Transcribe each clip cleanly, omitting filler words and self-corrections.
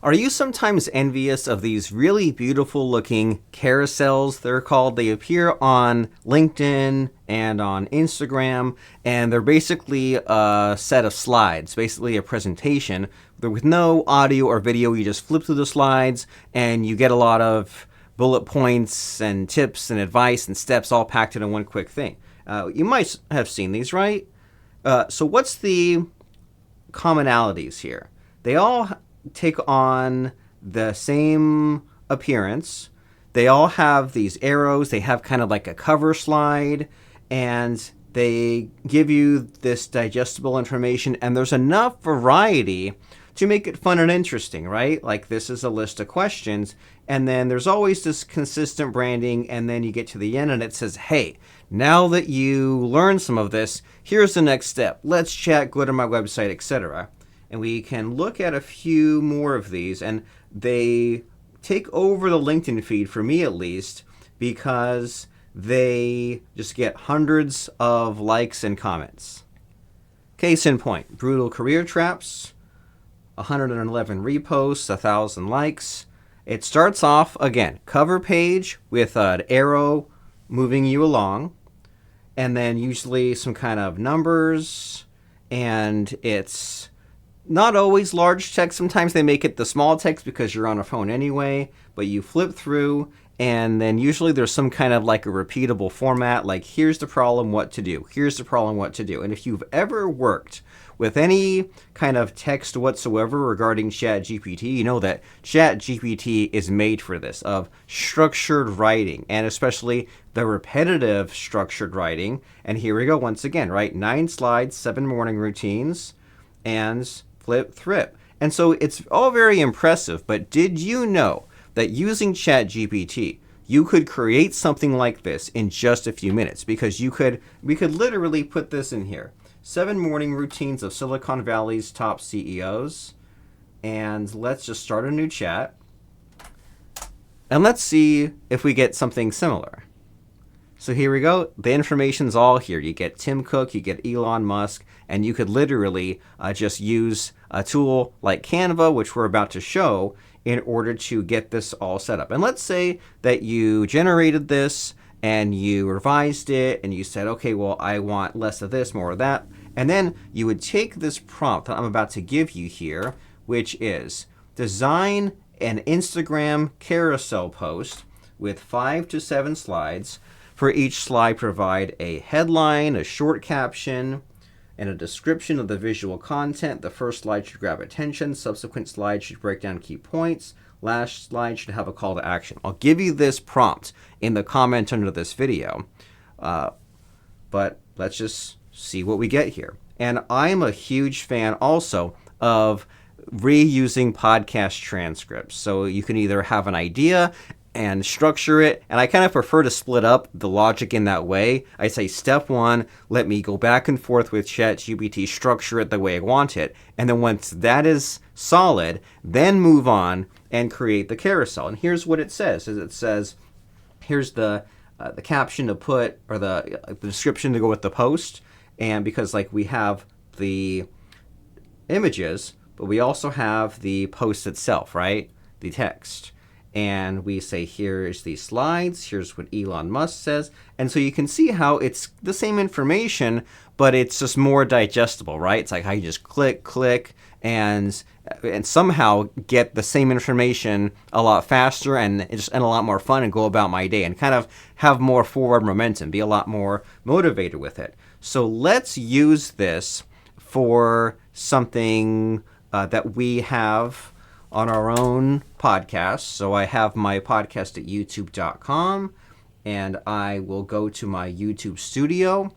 Are you sometimes envious of these really beautiful looking carousels, they're called? They appear on LinkedIn and on Instagram, and they're basically a set of slides, basically a presentation. They're with no audio or video. You just flip through the slides and you get a lot of bullet points and tips and advice and steps all packed into one quick thing. You might have seen these, right? So what's the commonalities here? They all take on the same appearance. They all have these arrows. They have kind of like a cover slide, and they give you this digestible information, and there's enough variety to make it fun and interesting, right? Like this is a list of questions, and then there's always this consistent branding, and then you get to the end and it says, hey, now that you learned some of this, here's the next step. Let's chat, go to my website, etc. And we can look at a few more of these, and they take over the LinkedIn feed, for me at least, because they just get hundreds of likes and comments. Case in point, brutal career traps, 111 reposts, 1,000 likes. It starts off, again, cover page with an arrow moving you along, and then usually some kind of numbers, and it's not always large text. Sometimes they make it the small text because you're on a phone anyway, but you flip through, and then usually there's some kind of like a repeatable format, like here's the problem, what to do. Here's the problem, what to do. And if you've ever worked with any kind of text whatsoever regarding ChatGPT, you know that ChatGPT is made for this, of structured writing, and especially the repetitive structured writing. And here we go once again, right? 9 slides, 7 morning routines, and flip thrip. And so it's all very impressive, but did you know that using ChatGPT, you could create something like this in just a few minutes? Because we could literally put this in here. 7 morning routines of Silicon Valley's top CEOs. And let's just start a new chat. And let's see if we get something similar. So here we go. The information's all here. You get Tim Cook, you get Elon Musk, and you could literally just use a tool like Canva, which we're about to show, in order to get this all set up. And let's say that you generated this and you revised it and you said, okay, well, I want less of this, more of that. And then you would take this prompt that I'm about to give you here, which is design an Instagram carousel post with 5 to 7 slides. For each slide, provide a headline, a short caption, and a description of the visual content. The first slide should grab attention. Subsequent slides should break down key points. Last slide should have a call to action. I'll give you this prompt in the comment under this video, but let's just see what we get here. And I'm a huge fan also of reusing podcast transcripts. So you can either have an idea and structure it, and I kind of prefer to split up the logic in that way. I say step 1, let me go back and forth with ChatGPT, structure it the way I want it, and then once that is solid, then move on and create the carousel. And here's what it says. It says, here's the caption to put, or the description to go with the post, and because like we have the images, but we also have the post itself, right? The text. And we say, here's the slides, here's what Elon Musk says. And so you can see how it's the same information, but it's just more digestible, right? It's like how you just click, and somehow get the same information a lot faster and a lot more fun, and go about my day and kind of have more forward momentum, be a lot more motivated with it. So let's use this for something that we have on our own podcast. So I have my podcast at youtube.com, and I will go to my YouTube studio.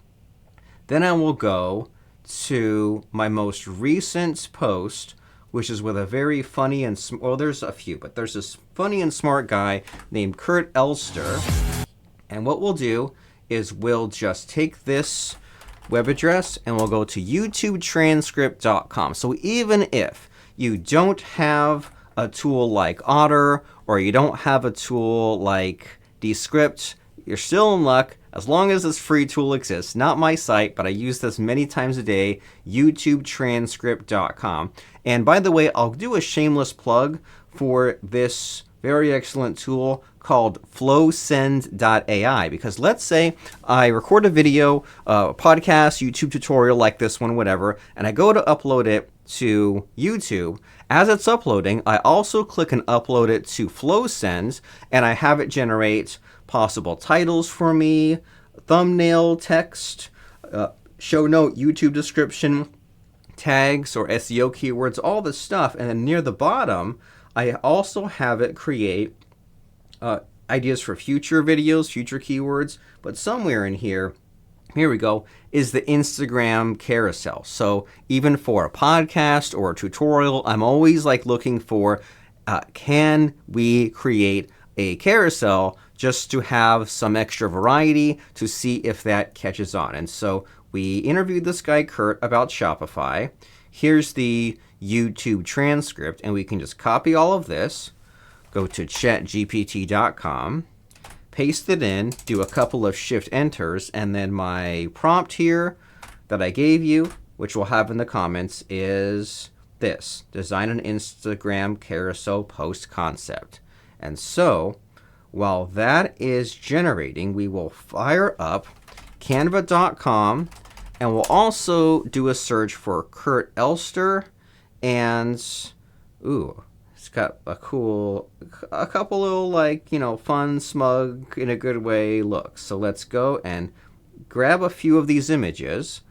Then I will go to my most recent post, which is with a very funny and, well, there's a few, but there's this funny and smart guy named Kurt Elster. And what we'll do is we'll just take this web address and we'll go to youtubetranscript.com. So even if you don't have a tool like Otter, or you don't have a tool like Descript, you're still in luck. as long as this free tool exists. Not my site, but I use this many times a day, YouTubeTranscript.com. And by the way, I'll do a shameless plug for this very excellent tool called FlowSend.ai, because let's say I record a video, a podcast, YouTube tutorial like this one, whatever, and I go to upload it to YouTube. As it's uploading, I also click and upload it to FlowSend, and I have it generate possible titles for me, thumbnail text, show note, YouTube description, tags or SEO keywords, all this stuff. And then near the bottom, I also have it create ideas for future videos, future keywords, but somewhere in here we go, is the Instagram carousel. So even for a podcast or a tutorial, I'm always like looking for, can we create a carousel just to have some extra variety to see if that catches on. And so we interviewed this guy, Kurt, about Shopify. Here's the YouTube transcript, and we can just copy all of this, go to chatgpt.com, paste it in, do a couple of shift enters, and then my prompt here that I gave you, which we'll have in the comments, is this: design an Instagram carousel post concept. And so while that is generating, we will fire up canva.com, and we'll also do a search for Kurt Elster, and it's got a couple little, like, fun, smug, in a good way looks. So let's go and grab a few of these images,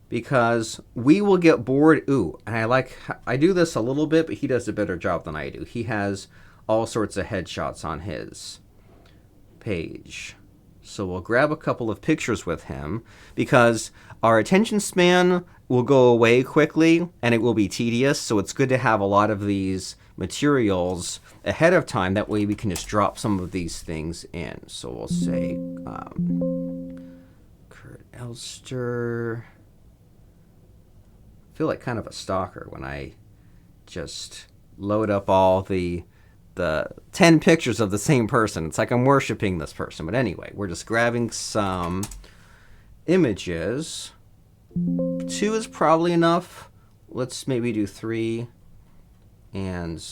because we will get bored. And I do this a little bit, but he does a better job than I do. He has all sorts of headshots on his page. So we'll grab a couple of pictures with him, because our attention span will go away quickly and it will be tedious. So it's good to have a lot of these materials ahead of time. That way we can just drop some of these things in. So we'll say Kurt Elster. I feel like kind of a stalker when I just load up all the 10 pictures of the same person. It's like I'm worshiping this person. But anyway, we're just grabbing some images. 2 is probably enough. Let's maybe do 3. And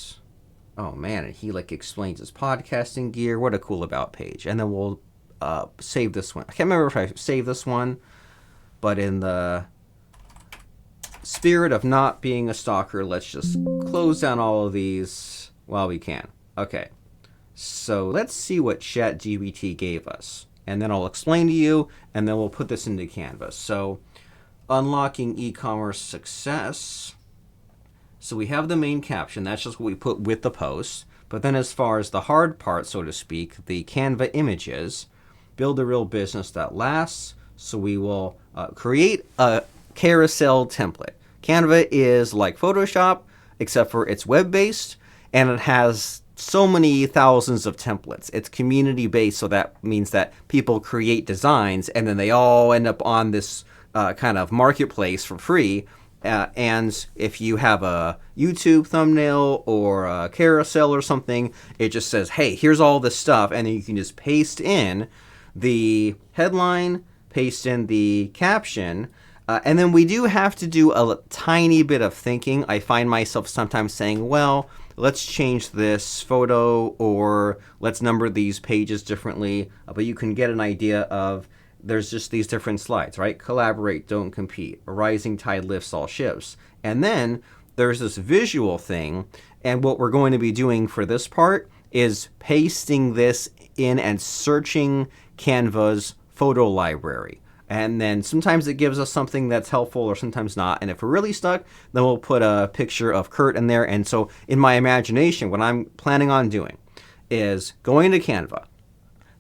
oh man, and he like explains his podcasting gear. What a cool about page. And then we'll save this one. I can't remember if I saved this one, but in the spirit of not being a stalker, let's just close down all of these while we can. Okay, so let's see what ChatGPT gave us, and then I'll explain to you, and then we'll put this into Canva. So unlocking e-commerce success. So we have the main caption. That's just what we put with the post. But then as far as the hard part, so to speak, the Canva images, build a real business that lasts. So we will create a carousel template. Canva is like Photoshop, except for it's web-based, and it has so many thousands of templates. It's community-based, so that means that people create designs, and then they all end up on this kind of marketplace for free. And if you have a YouTube thumbnail or a carousel or something, it just says, hey, here's all this stuff, and then you can just paste in the headline, paste in the caption, and then we do have to do a tiny bit of thinking. I find myself sometimes saying, well, let's change this photo, or let's number these pages differently. But you can get an idea of, there's just these different slides, right? Collaborate, don't compete. A rising tide lifts all ships. And then there's this visual thing. And what we're going to be doing for this part is pasting this in and searching Canva's photo library. And then sometimes it gives us something that's helpful, or sometimes not. And if we're really stuck, then we'll put a picture of Kurt in there. And so in my imagination, what I'm planning on doing is going to Canva.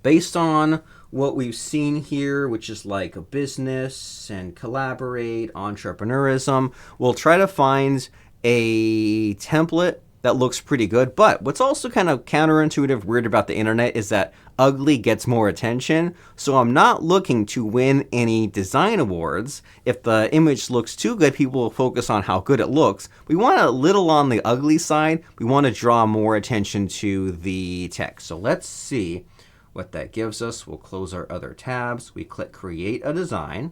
Based on what we've seen here, which is like a business and collaborate, entrepreneurism, we'll try to find a template that looks pretty good. But what's also kind of counterintuitive, weird about the internet is that ugly gets more attention. So I'm not looking to win any design awards. If the image looks too good, people will focus on how good it looks. We want a little on the ugly side. We want to draw more attention to the text. So let's see what that gives us. We'll close our other tabs. We click Create a Design.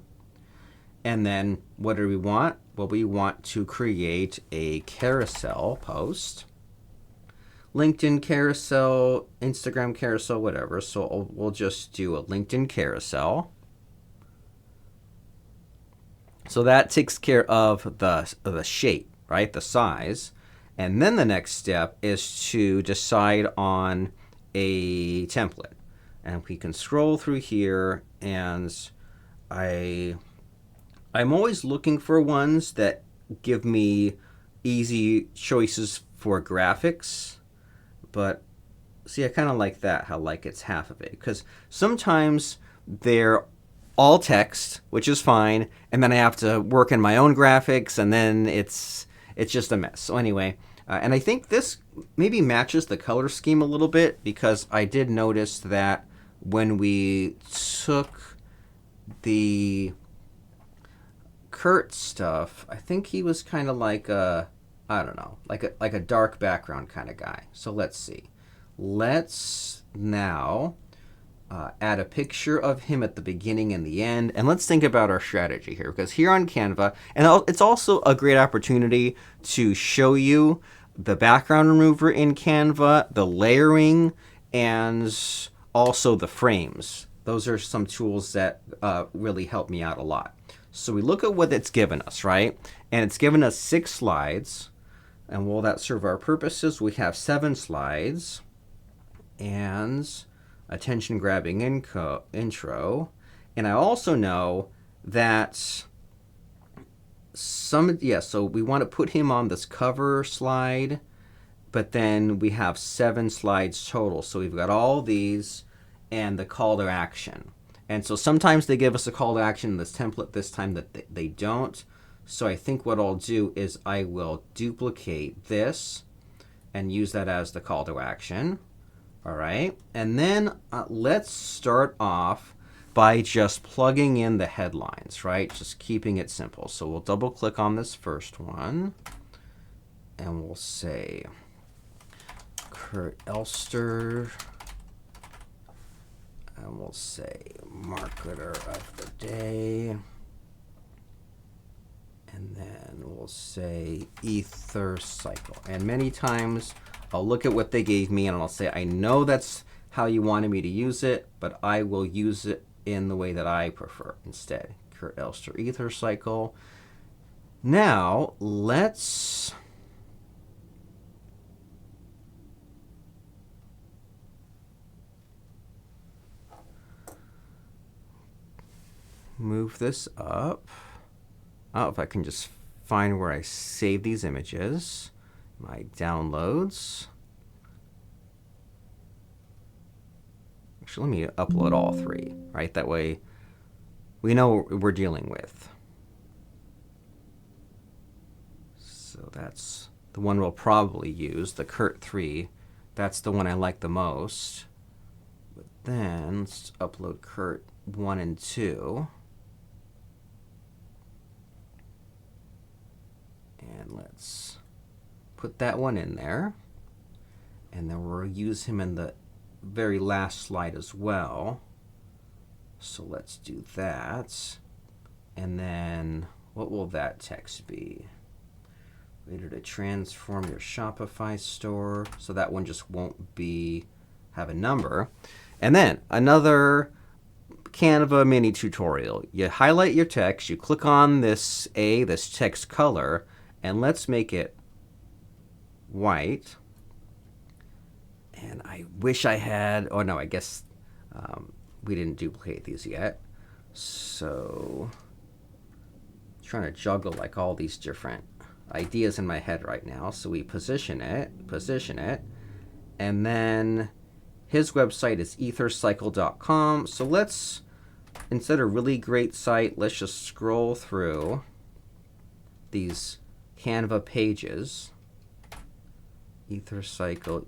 And then what do we want? Well, we want to create a carousel post. LinkedIn carousel, Instagram carousel, whatever. So we'll just do a LinkedIn carousel. So that takes care of the shape, right? The size. And then the next step is to decide on a template. And we can scroll through here, and I'm always looking for ones that give me easy choices for graphics. But see, I kind of like that, how like it's half of it. Because sometimes they're all text, which is fine, and then I have to work in my own graphics, and then it's just a mess. So anyway, and I think this maybe matches the color scheme a little bit, because I did notice that when we took the Kurt stuff, I think he was kind of like a, I don't know, like a dark background kind of guy. So let's see. Let's now add a picture of him at the beginning and the end. And let's think about our strategy here, because here on Canva, and it's also a great opportunity to show you the background remover in Canva, the layering, and also the frames. Those are some tools that really help me out a lot. So we look at what it's given us, right? And it's given us 6 slides. And will that serve our purposes? We have 7 slides. And attention-grabbing intro. And I also know that so we want to put him on this cover slide, but then we have 7 slides total. So we've got all these and the call to action. And so sometimes they give us a call to action in this template, this time that they don't. So I think what I'll do is I will duplicate this and use that as the call to action. All right, and then let's start off by just plugging in the headlines, right? Just keeping it simple. So we'll double click on this first one, and we'll say Kurt Elster, and we'll say marketer of the day, and then we'll say ether cycle. And many times I'll look at what they gave me and I'll say, I know that's how you wanted me to use it, but I will use it in the way that I prefer instead. Kurt Elster ether cycle. Now let's move this up. Oh, if I can just find where I save these images. My downloads. Actually, let me upload all 3, right? That way we know what we're dealing with. So that's the one we'll probably use, the Kurt 3. That's the one I like the most. But then let's upload Kurt 1 and 2. And let's put that one in there, and then we'll use him in the very last slide as well. So let's do that. And then what will that text be? Later to transform your Shopify store. So that one just won't have a number. And then another Canva mini tutorial. You highlight your text, you click on this text color, and let's make it white. And I wish I had, oh no, I guess we didn't duplicate these yet. So I'm trying to juggle like all these different ideas in my head right now. So we position it, and then his website is ethercycle.com. So let's, instead of really great site, let's just scroll through these Canva pages. Ether cycle.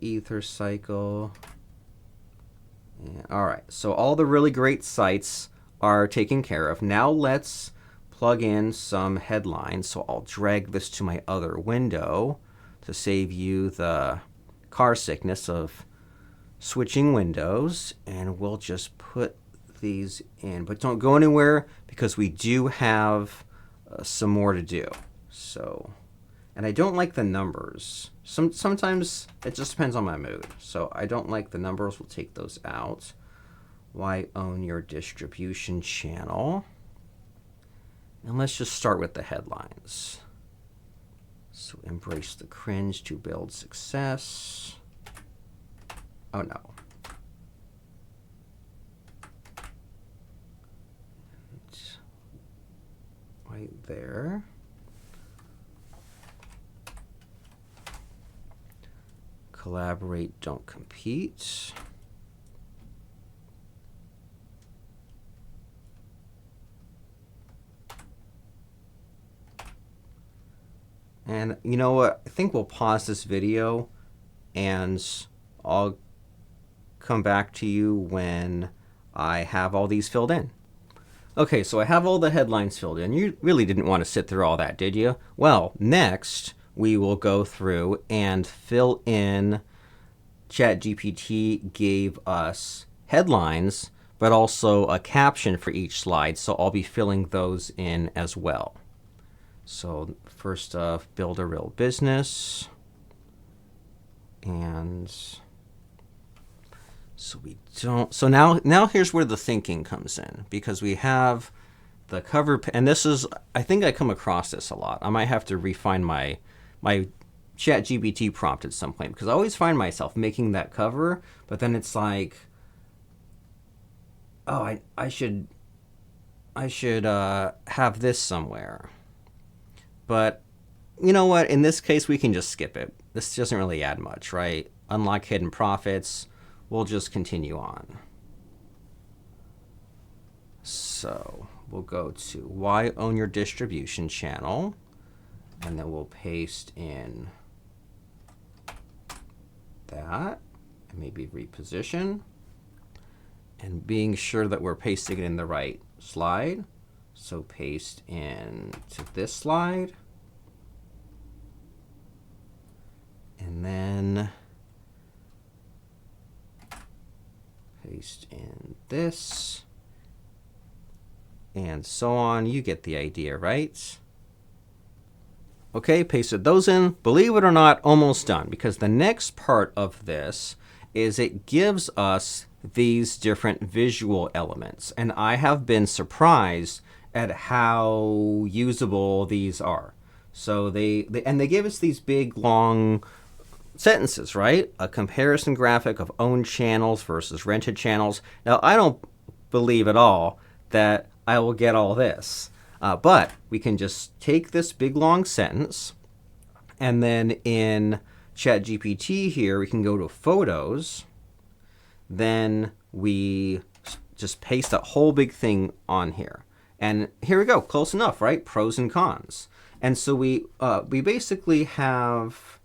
Yeah, all right, so all the really great sites are taken care of. Now let's plug in some headlines. So I'll drag this to my other window to save you the car sickness of switching windows, and we'll just put these in, but don't go anywhere because we do have some more to do. So, and I don't like the numbers. Sometimes it just depends on my mood. So I don't like the numbers. We'll take those out. Why own your distribution channel? And let's just start with the headlines. So embrace the cringe to build success. Oh no. Right there. Collaborate, don't compete. And you know what? I think we'll pause this video and I'll come back to you when I have all these filled in. Okay, so I have all the headlines filled in. You really didn't want to sit through all that, did you? Well, next we will go through and fill in. ChatGPT gave us headlines, but also a caption for each slide, so I'll be filling those in as well. So first off, build a real business. And so we don't, so now here's where the thinking comes in, because we have the cover, and this is, I think I come across this a lot. I might have to refine my ChatGPT prompt at some point, because I always find myself making that cover, but then it's like, oh, I should have this somewhere. But you know what? In this case, we can just skip it. This doesn't really add much, right? Unlock hidden profits. We'll just continue on. So we'll go to why own your distribution channel, and then we'll paste in that, and maybe reposition, and being sure that we're pasting it in the right slide. So paste in to this slide, and then paste in this, and so on. You get the idea, right? Okay, pasted those in. Believe it or not, almost done, because the next part of this is it gives us these different visual elements, and I have been surprised at how usable these are. So they give us these big long sentences, right? A comparison graphic of owned channels versus rented channels. Now, I don't believe at all that I will get all this, but we can just take this big long sentence, and then in ChatGPT here, we can go to photos, then we just paste that whole big thing on here. And here we go, close enough, right? Pros and cons. And so we basically have,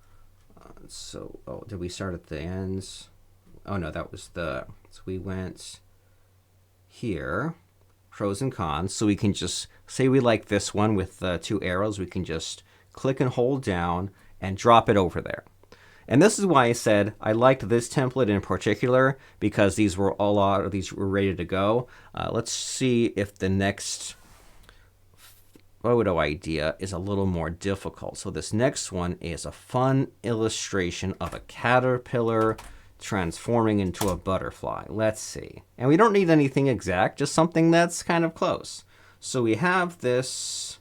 did we start at the ends? Oh no, that was so we went here, pros and cons. So we can just say we like this one with the two arrows. We can just click and hold down and drop it over there. And this is why I said I liked this template in particular, because these were a lot of these were ready to go. Let's see if the next photo idea is a little more difficult. So this next one is a fun illustration of a caterpillar transforming into a butterfly. Let's see. And we don't need anything exact, just something that's kind of close. So we have this,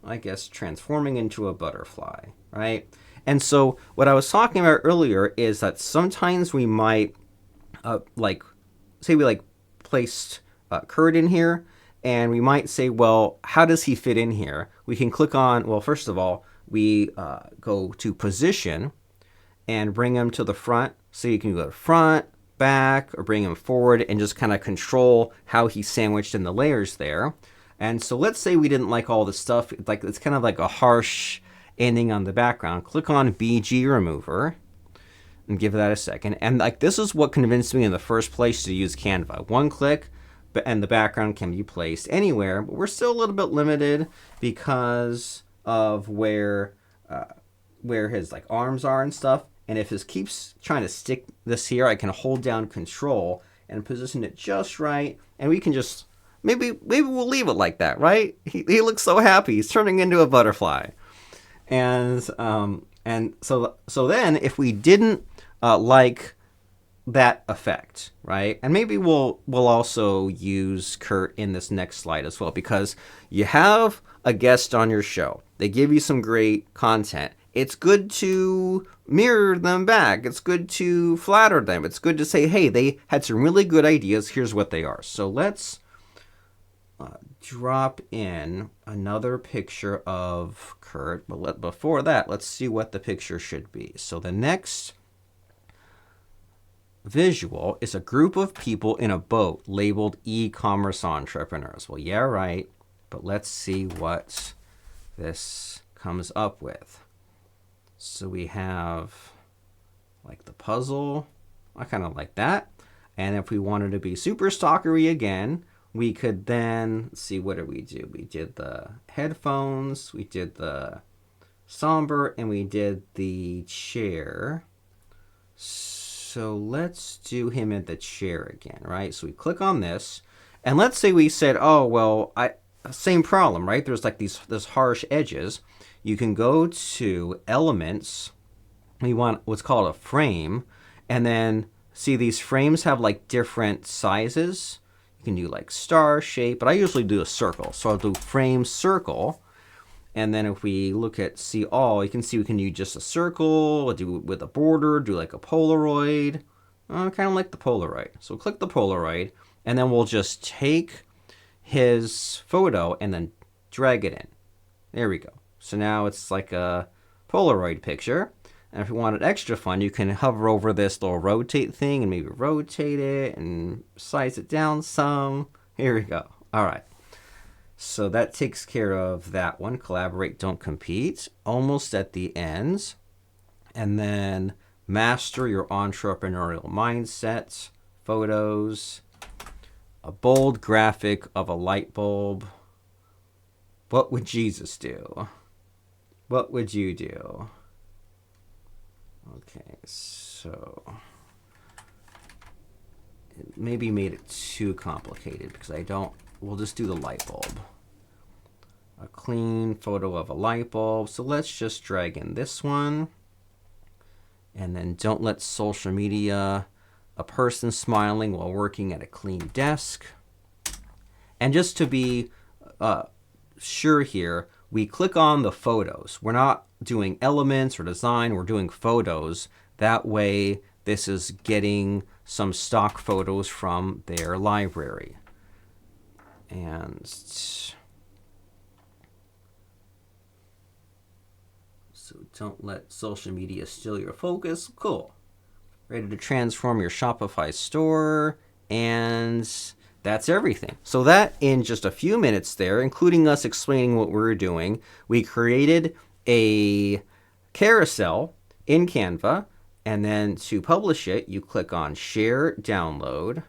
I guess, transforming into a butterfly, right? And so what I was talking about earlier is that sometimes we might, say we placed Kurt in here, and we might say, well, how does he fit in here? We can click on, well, first of all, we go to position and bring him to the front. So you can go to front, back, or bring him forward and just kind of control how he's sandwiched in the layers there. And so let's say we didn't like all this stuff. It's kind of like a harsh ending on the background. Click on BG remover and give that a second. And this is what convinced me in the first place to use Canva. One click, and the background can be placed anywhere, but we're still a little bit limited because of where his arms are and stuff. And if this keeps trying to stick this here, I can hold down Control and position it just right. And we can just, maybe we'll leave it like that, right? He looks so happy. He's turning into a butterfly. And so then if we didn't like that effect, right? And maybe we'll also use Kurt in this next slide as well, because you have a guest on your show. They give you some great content. It's good to mirror them back. It's good to flatter them. It's good to say, hey, they had some really good ideas. Here's what they are. So let's drop in another picture of Kurt. But before that, let's see what the picture should be. So the next visual is a group of people in a boat labeled e-commerce entrepreneurs. Well, yeah, right. But let's see what this comes up with. So we have like the puzzle. I kind of like that. And if we wanted to be super stalkery again, we could then, let's see, what did we do? We did the headphones, we did the somber, and we did the chair. So let's do him in the chair again, right? So we click on this, and let's say we said, oh, well, same problem, right? There's like these harsh edges. You can go to Elements. We want what's called a frame, and then see these frames have like different sizes. You can do like star shape, but I usually do a circle. So I'll do frame circle. And then if we look at see all, you can see we can do just a circle, do it with a border, do like a Polaroid, kind of like the Polaroid. So click the Polaroid, and then we'll just take his photo and then drag it in. There we go. So now it's like a Polaroid picture. And if you want it extra fun, you can hover over this little rotate thing and maybe rotate it and size it down some. Here we go. All right. So that takes care of that one. Collaborate, don't compete. Almost at the end. And then master your entrepreneurial mindset. Photos. A bold graphic of a light bulb. What would Jesus do? What would you do? Okay, so it maybe made it too complicated because we'll just do the light bulb. A clean photo of a light bulb. So let's just drag in this one. And then don't let social media, a person smiling while working at a clean desk. And just to be sure here, we click on the photos. We're not doing elements or design, we're doing photos. That way, this is getting some stock photos from their library. And so don't let social media steal your focus. Cool. Ready to transform your Shopify store, and that's everything. So that in just a few minutes there, including us explaining what we were doing, we created a carousel in Canva, and then to publish it, you click on Share, Download,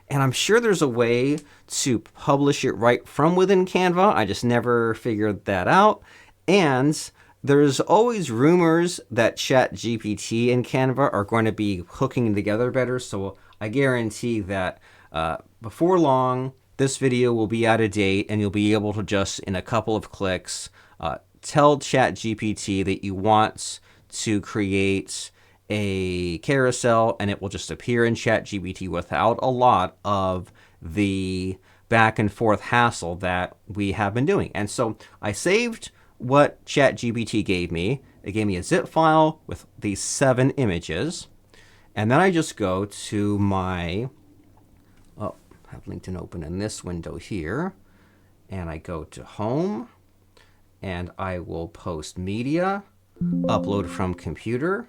and I'm sure there's a way to publish it right from within Canva. I just never figured that out. And there's always rumors that ChatGPT and Canva are going to be hooking together better, so I guarantee that before long, this video will be out of date, and you'll be able to just, in a couple of clicks, tell ChatGPT that you want to create a carousel, and it will just appear in ChatGPT without a lot of the back and forth hassle that we have been doing. And so I saved what ChatGPT gave me. It gave me a zip file with these 7 images, and then I just go to my I have LinkedIn open in this window here, and I go to Home, and I will post media, upload from computer,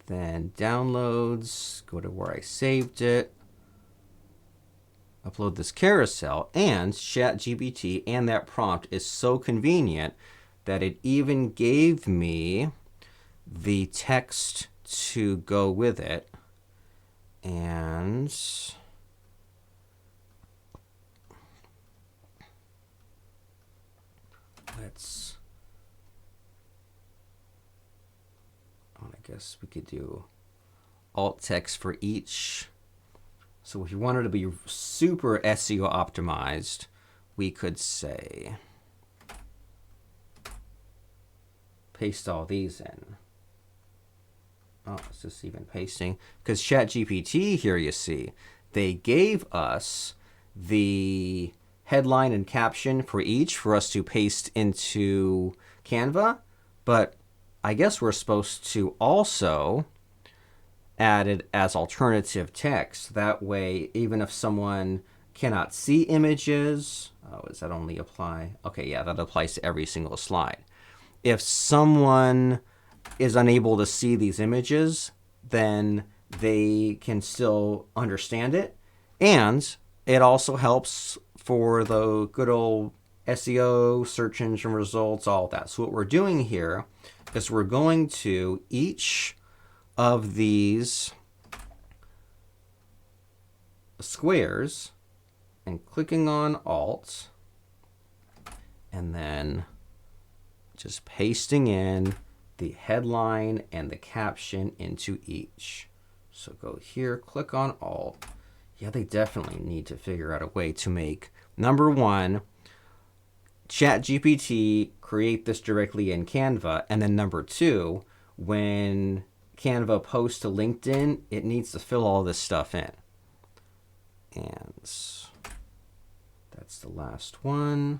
then downloads, go to where I saved it, upload this carousel, and ChatGPT and that prompt is so convenient that it even gave me the text to go with it. And let's guess we could do alt text for each. So if you wanted to be super SEO optimized, we could say, paste all these in. Oh, is this even pasting? Because ChatGPT here, you see, they gave us the headline and caption for each for us to paste into Canva, but I guess we're supposed to also add it as alternative text. That way, even if someone cannot see images, oh, does that only apply? Okay, yeah, that applies to every single slide. If someone is unable to see these images, then they can still understand it. And it also helps for the good old SEO, search engine results, all that. So what we're doing here is we're going to each of these squares and clicking on Alt and then just pasting in the headline and the caption into each. So go here, click on Alt. Yeah, they definitely need to figure out a way to make, number one, ChatGPT create this directly in Canva, and then number two, when Canva posts to LinkedIn, it needs to fill all this stuff in. And that's the last one.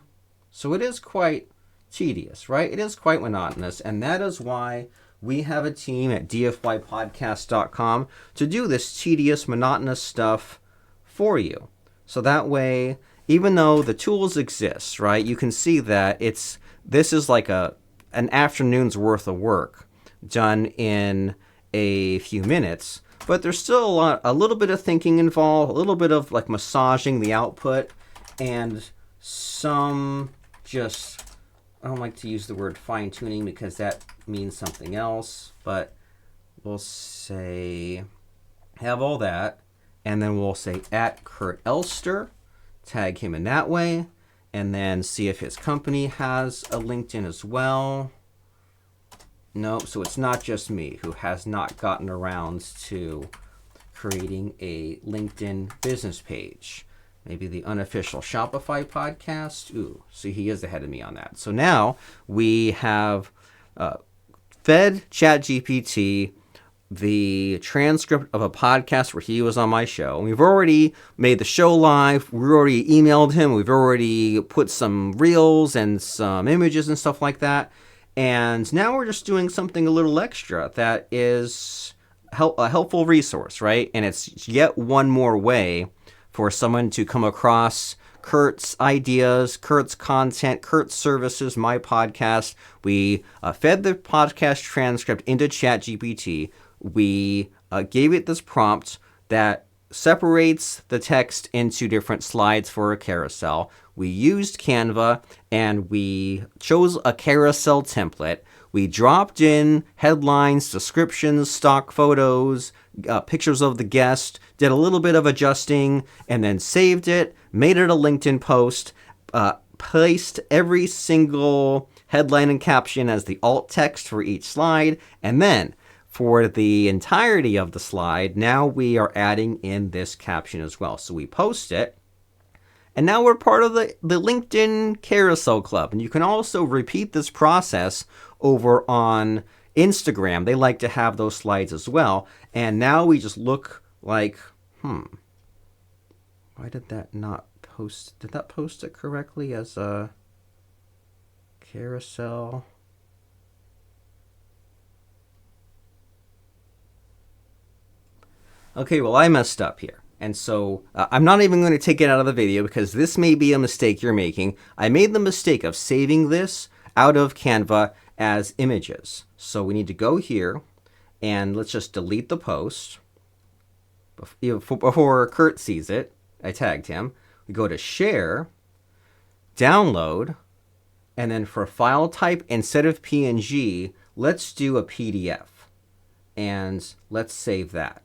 So it is quite tedious, right? It is quite monotonous, and that is why we have a team at dfypodcast.com to do this tedious, monotonous stuff for you. So that way, even though the tools exist, right, you can see that this is like an afternoon's worth of work done in a few minutes, but there's still a little bit of thinking involved, a little bit of like massaging the output, and some just, I don't like to use the word fine-tuning because that means something else, but we'll say have all that, and then we'll say at Kurt Elster, tag him in that way, and then see if his company has a LinkedIn as well. Nope, so it's not just me who has not gotten around to creating a LinkedIn business page. Maybe the unofficial Shopify podcast. Ooh, see, he is ahead of me on that. So now we have fed ChatGPT the transcript of a podcast where he was on my show. And we've already made the show live. We already emailed him. We've already put some reels and some images and stuff like that. And now we're just doing something a little extra that is a helpful resource, right? And it's yet one more way for someone to come across Kurt's ideas, Kurt's content, Kurt's services, my podcast. We fed the podcast transcript into ChatGPT. We gave it this prompt that separates the text into different slides for a carousel. We used Canva and we chose a carousel template. We dropped in headlines, descriptions, stock photos, pictures of the guest, did a little bit of adjusting, and then saved it, made it a LinkedIn post, placed every single headline and caption as the alt text for each slide, and then for the entirety of the slide, now we are adding in this caption as well. So we post it, and now we're part of the LinkedIn Carousel Club. And you can also repeat this process over on Instagram. They like to have those slides as well. And now we just look like, why did that not post? Did that post it correctly as a carousel? Okay, well, I messed up here. And so I'm not even going to take it out of the video because this may be a mistake you're making. I made the mistake of saving this out of Canva as images. So we need to go here and let's just delete the post before Kurt sees it. I tagged him. We go to share, download, and then for file type, instead of PNG, let's do a PDF. And let's save that.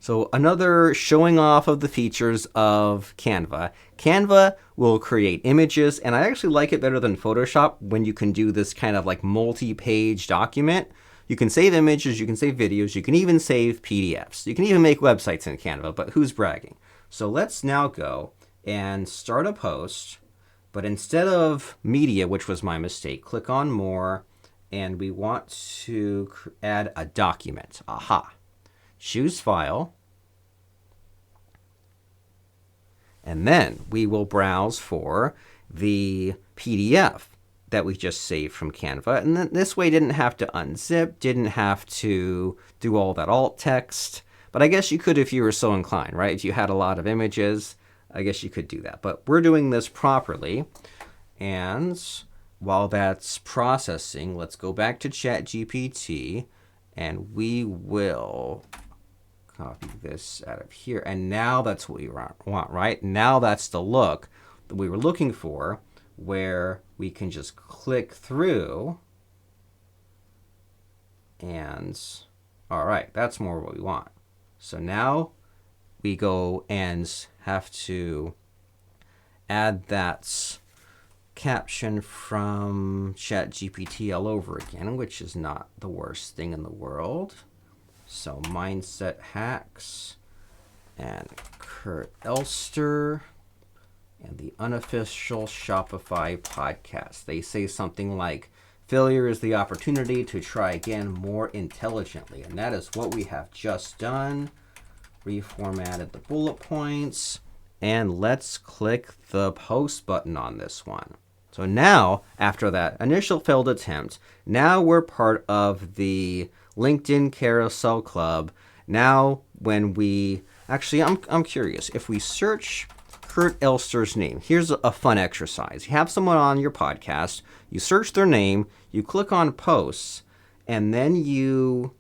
So another showing off of the features of Canva. Canva will create images, and I actually like it better than Photoshop when you can do this kind of like multi-page document. You can save images, you can save videos, you can even save PDFs. You can even make websites in Canva, but who's bragging? So let's now go and start a post, but instead of media, which was my mistake, click on more, and we want to add a document. Aha. Choose file. And then we will browse for the PDF that we just saved from Canva. And then this way didn't have to unzip, didn't have to do all that alt text. But I guess you could if you were so inclined, right? If you had a lot of images, I guess you could do that. But we're doing this properly. And while that's processing, let's go back to ChatGPT, and we will copy this out of here. And now that's what we want, right? Now that's the look that we were looking for, where we can just click through and, all right, that's more what we want. So now we go and have to add that caption from ChatGPT all over again, which is not the worst thing in the world. So mindset hacks and Kurt Elster and the unofficial Shopify podcast. They say something like, failure is the opportunity to try again more intelligently. And that is what we have just done. Reformatted the bullet points. And let's click the post button on this one. So now, after that initial failed attempt, now we're part of the LinkedIn Carousel Club. Now, when we, actually, I'm curious, if we search Kurt Elster's name, here's a fun exercise. You have someone on your podcast, you search their name, you click on posts, and then you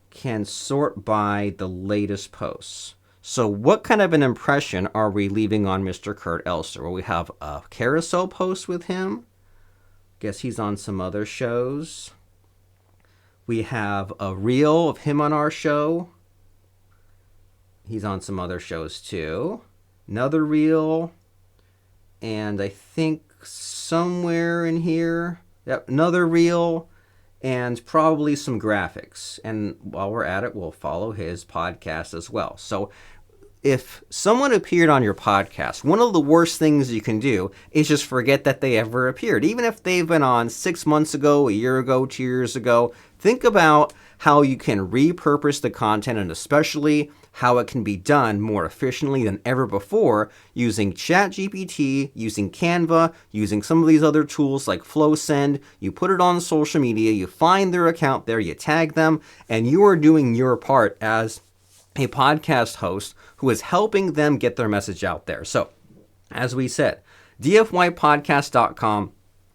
can sort by the latest posts. So what kind of an impression are we leaving on Mr. Kurt Elster? Well, we have a carousel post with him. Guess he's on some other shows. We have a reel of him on our show. He's on some other shows too. Another reel. And I think somewhere in here, yep, another reel. And probably some graphics. And while we're at it, we'll follow his podcast as well. So if someone appeared on your podcast, one of the worst things you can do is just forget that they ever appeared. Even if they've been on 6 months ago, a year ago, 2 years ago, think about how you can repurpose the content, and especially how it can be done more efficiently than ever before using ChatGPT, using Canva, using some of these other tools like FlowSend. You put it on social media, you find their account there, you tag them, and you are doing your part as a podcast host who is helping them get their message out there. So, as we said, dfypodcast.com,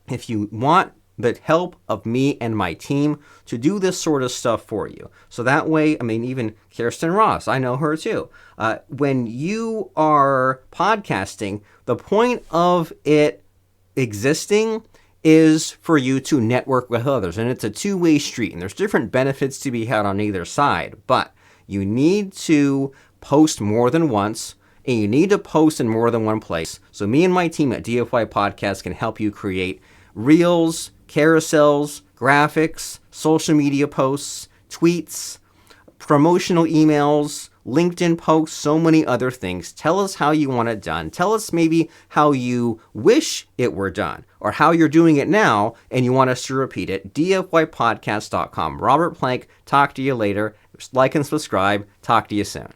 if you want the help of me and my team to do this sort of stuff for you. So that way, I mean, even Kirsten Ross, I know her too. When you are podcasting, the point of it existing is for you to network with others. And it's a two-way street. And there's different benefits to be had on either side. But you need to post more than once. And you need to post in more than one place. So me and my team at DFY Podcast can help you create reels, carousels, graphics, social media posts, tweets, promotional emails, LinkedIn posts, so many other things. Tell us how you want it done. Tell us maybe how you wish it were done or how you're doing it now and you want us to repeat it. dfypodcast.com. Robert Plank, talk to you later. Like and subscribe. Talk to you soon.